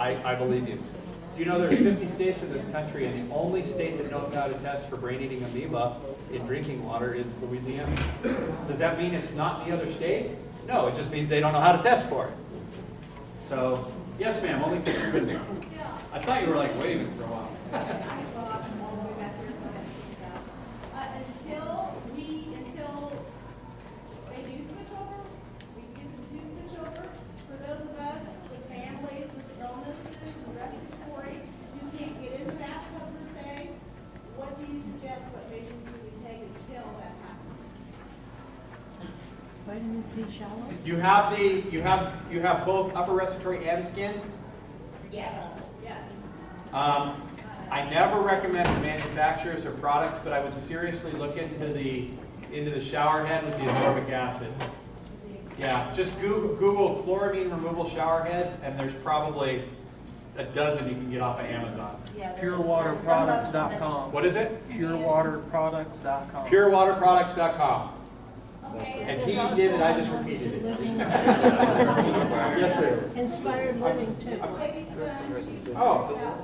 I believe you. Do you know there's 50 states in this country, and the only state that knows how to test for brain-eating amoeba in drinking water is Louisiana? Does that mean it's not in the other states? No, it just means they don't know how to test for it. So, yes, ma'am, only because you've been there. I thought you were like waving for a while. Until they do switch over, we get them to switch over. For those of us with families with illnesses and respiratory, who can't get in the bathtub per se, what do you suggest, what measures do we take until that happens? Vitamin C shower? You have both upper respiratory and skin. Yes. Yes. I never recommend the manufacturers or products, but I would seriously look into the shower head with the ascorbic acid. Yeah, just Google chloramine removal shower heads, and there's probably a dozen you can get off of Amazon. PureWaterProducts.com. What is it? PureWaterProducts.com. PureWaterProducts.com. Okay. And he did it, I just repeated it. Yes, sir. Inspired living too. Oh.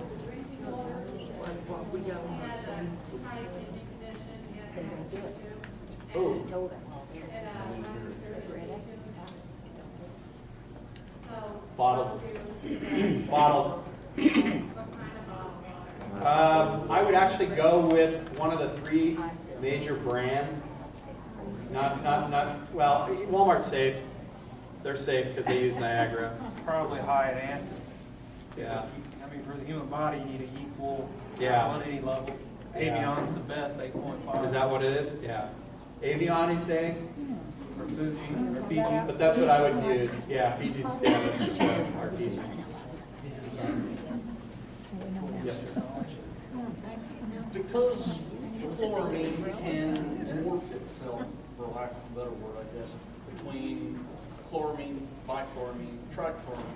Ooh. Bottle. Bottle. I would actually go with one of the 3 major brands. Well, Walmart's safe. They're safe because they use Niagara. Probably high in acids. Yeah. I mean, for the human body, you need an equal Yeah. salinity level. Avion's the best, 8.5. Is that what it is? Yeah. Avion, he's saying? Or Suzy, or Fiji. But that's what I would use. Yeah, Fiji's, yeah, that's just our Fiji. Yes, sir. Because chloramine can morph itself, for lack of a better word, I guess, between chloramine, bichloramine, trichloramine.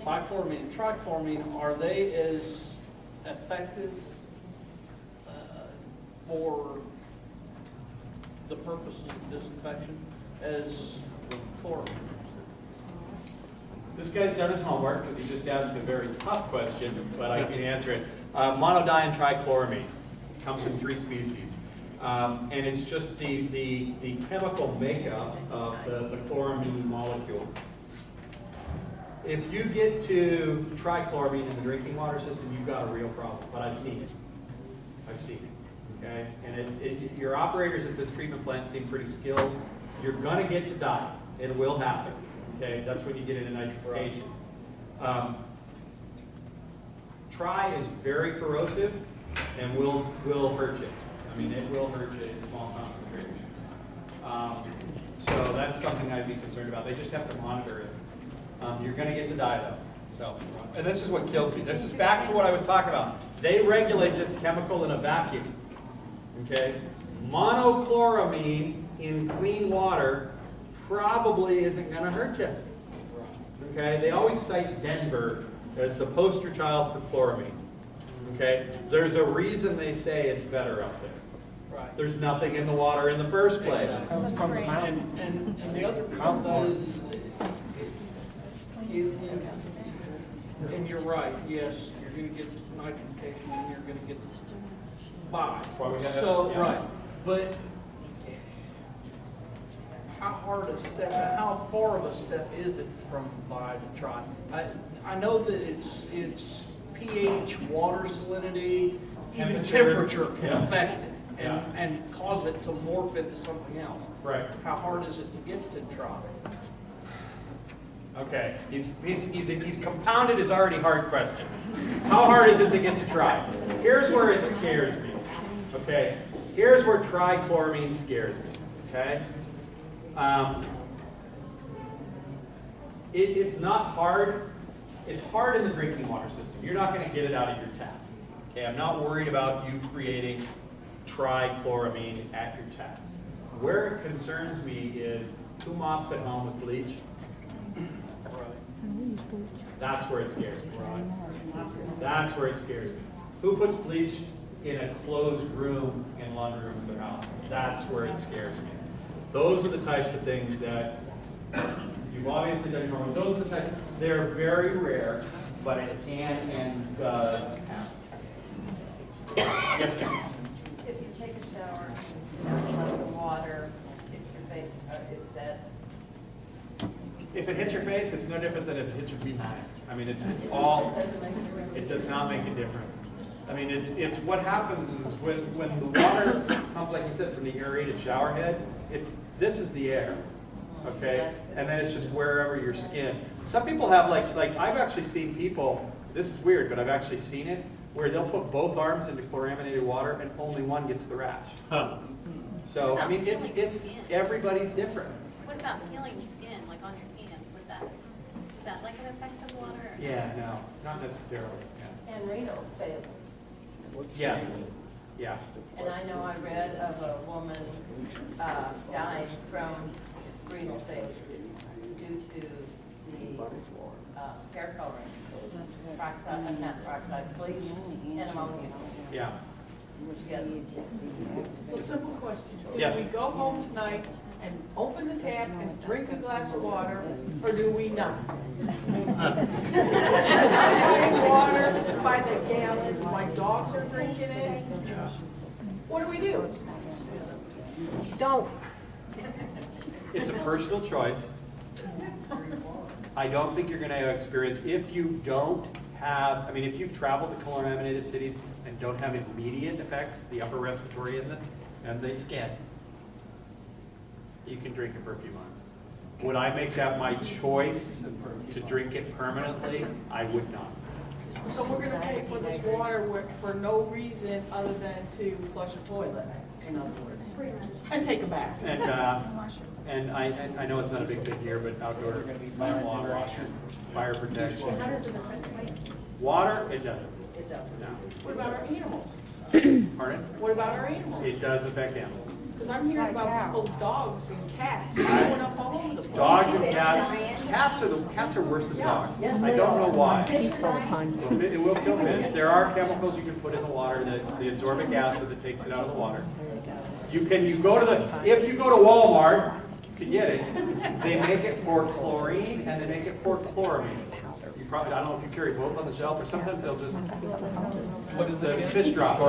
Bichloramine and trichloramine, are they as effective for the purposes of disinfection as chloramine? This guy's done his homework because he just asked a very tough question, but I can answer it. Monodiene trichloramine comes in 3 species. And it's just the chemical makeup of the chloramine molecule. If you get to trichloramine in the drinking water system, you've got a real problem, but I've seen it. I've seen it, okay? And your operators at this treatment plant seem pretty skilled. You're gonna get to die. It will happen, okay? That's when you get into nitrification. Tri is very corrosive and will hurt you. I mean, it will hurt you in small concentrations. So that's something I'd be concerned about. They just have to monitor it. You're going to get to die, though. So, and this is what kills me. This is back to what I was talking about. They regulate this chemical in a vacuum. Okay? Monochloramine in clean water probably isn't going to hurt you. Okay? They always cite Denver as the poster child for chloramine. Okay? There's a reason they say it's better out there. Right. There's nothing in the water in the first place. Comes from the mountain. And the other part of that is that and you're right, yes, you're going to get this nitrification and you're going to get this by. why we have So, that, yeah. right, but how hard a step, how far of a step is it from by to try? I know that it's pH, water salinity, even temperature can Yeah. affect it Yeah. and cause it to morph into something else. Right. How hard is it to get to try? Okay. He's compounded his already hard question. How hard is it to get to try? Here's where it scares me. Okay. Here's where trichloramine scares me. Okay. It's not hard. It's hard in the drinking water system. You're not going to get it out of your tap. Okay. I'm not worried about you creating trichloramine at your tap. Where it concerns me is who mops at home with bleach. That's where it scares me. That's where it scares me. Who puts bleach in a closed room in laundry room of their house? That's where it scares me. Those are the types of things that you've obviously done your homework. Those are the types. They're very rare. but it can and does happen. Yes, ma'am? If you take a shower and let the water hit your face, is that? If it hits your face, it's no different than if it hits your behind. I mean, it's all, it does not make a difference. I mean, it's what happens is when the water comes, like you said, from the aerated shower head, this is the air, okay? And then it's just wherever your skin. Some people have like I've actually seen people, this is weird, but I've actually seen it, where they'll put both arms into chloraminated water and only one gets the rash. So, I mean, it's everybody's different. What about peeling skin, like on skins, with that? Is that like an effect of water? Or? Yeah, no, not necessarily, yeah. And renal failure. Yes, yeah. And I know I read of a woman dying from renal failure due to the hair coloring, not peroxide, bleach, and ammonia. Yeah. Together. So simple question. Yes. Do we go home tonight and open the tap and drink a glass of water, or do we not? I drink water by the gallons, my dogs are drinking it. What do we do? Don't. It's a personal choice. I don't think you're going to experience, if you don't have, I mean, if you've traveled to chlorinated cities and don't have immediate effects, the upper respiratory and the skin, you can drink it for a few months. Would I make that my choice to drink it permanently? I would not. So we're gonna pay for this water for no reason other than to flush a toilet, in other words. And take a bath. And I know it's not a big thing here, but outdoor water, fire protection. How does it affect weight? Water, it doesn't. It doesn't. No. What about our animals? Pardon? What about our animals? It does affect animals. Because I'm hearing about people's dogs and cats going up all over the place. Dogs and cats cats are worse than dogs. I don't know why. It will kill fish. There are chemicals you can put in the water, the ascorbic acid that takes it out of the water. If you go to Walmart, you can get it. They make it for chlorine and they make it for chloramine. I don't know if you carry both on the shelf, or sometimes they'll just, the fish drops. I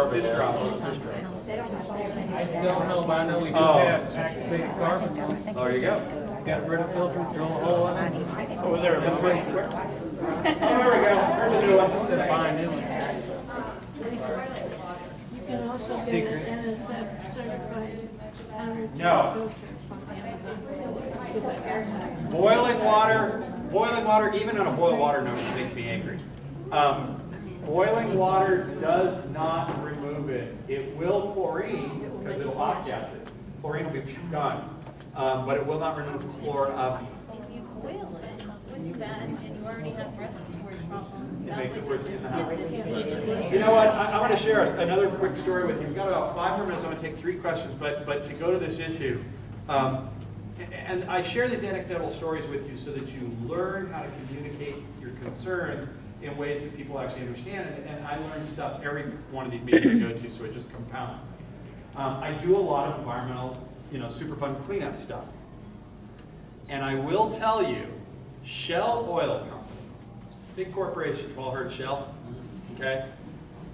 don't know, but I know we do have activated carbon now. Oh, there you go. Got rid of filters, drill a hole in it. Over there, This way. Oh, there we go. Here's a new one. Fine inlet. You can also get an NSF certified allergy No. filter from Amazon. Boiling water, even on a boil water notice, makes me angry. Boiling water does not remove it. It will chlorine, because it'll off-gas it. Chlorine will be gone, but it will not remove chloramine. If you boil it with that and you already have respiratory problems, It makes it worse in the house. house. You know what, I want to share another quick story with you. We've got about 5 more minutes, I'm going to take 3 questions, but to go to this issue, and I share these anecdotal stories with you so that you learn how to communicate your concerns in ways that people actually understand, and I learn stuff every one of these meetings I go to, so it just compounds. I do a lot of environmental, Superfund cleanup stuff. And I will tell you, Shell Oil Company, big corporation, you've all heard of Shell, okay,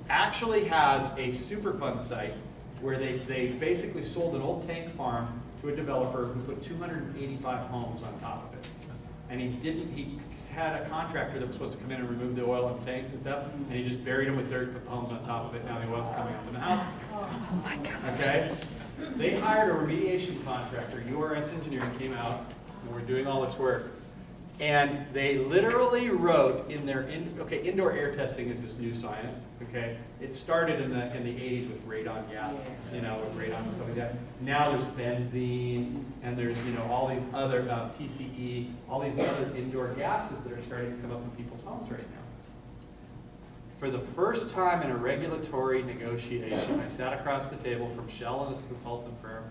actually has a Superfund site where they basically sold an old tank farm to a developer who put 285 homes on top of it. And he had a contractor that was supposed to come in and remove the oil and tanks and stuff, and he just buried them with dirt, put the homes on top of it, now the oil's coming up in the houses. Oh my God. Okay? They hired a remediation contractor, URS Engineering came out, and we're doing all this work. And they literally wrote in their, indoor air testing is this new science, okay? It started in the 80s with radon gas, with radon and stuff like that. Now there's benzene, and there's, all these other, TCE, all these other indoor gases that are starting to come up in people's homes right now. For the first time in a regulatory negotiation, I sat across the table from Shell and its consultant firm,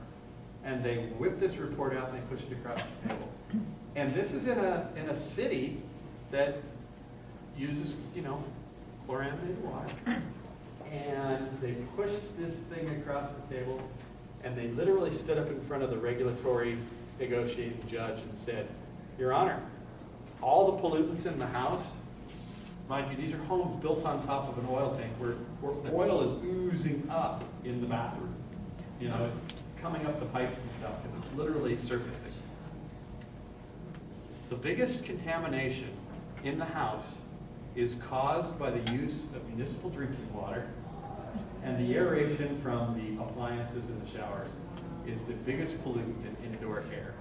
and they whipped this report out and they pushed it across the table. And this is in a city that uses, chlorinated water. And they pushed this thing across the table, and they literally stood up in front of the regulatory negotiating judge and said, Your Honor, all the pollutants in the house Mind you, these are homes built on top of an oil tank where the oil is oozing up in the bathrooms. You know, it's coming up the pipes and stuff because it's literally surfacing. The biggest contamination in the house is caused by the use of municipal drinking water, and the aeration from the appliances in the showers is the biggest pollutant in indoor air.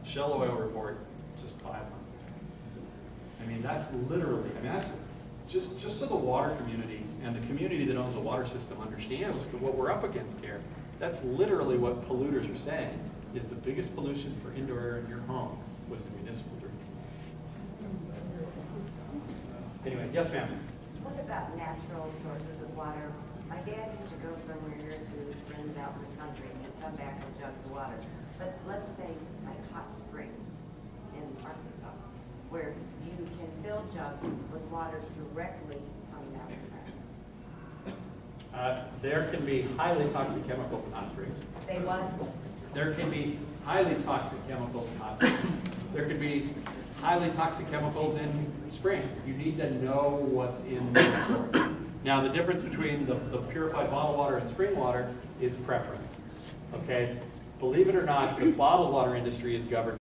Shell Oil report just 5 months ago. I mean, that's literally, I mean, that's just so the water community and the community that owns a water system understands what we're up against here. That's literally what polluters are saying, is the biggest pollution for indoor air in your home was the municipal drinking. Anyway, yes, ma'am. What about natural sources of water? My dad used to go somewhere to friends out in the country and come back with jugs of water. But let's say like hot springs in Arkansas, where you can fill jugs with water directly coming out of the ground. There can be highly toxic chemicals in hot springs. They what? There can be highly toxic chemicals in hot springs. There could be highly toxic chemicals in springs. You need to know what's in the source. Now, the difference between the purified bottled water and spring water is preference. Okay? Believe it or not, the bottled water industry is governed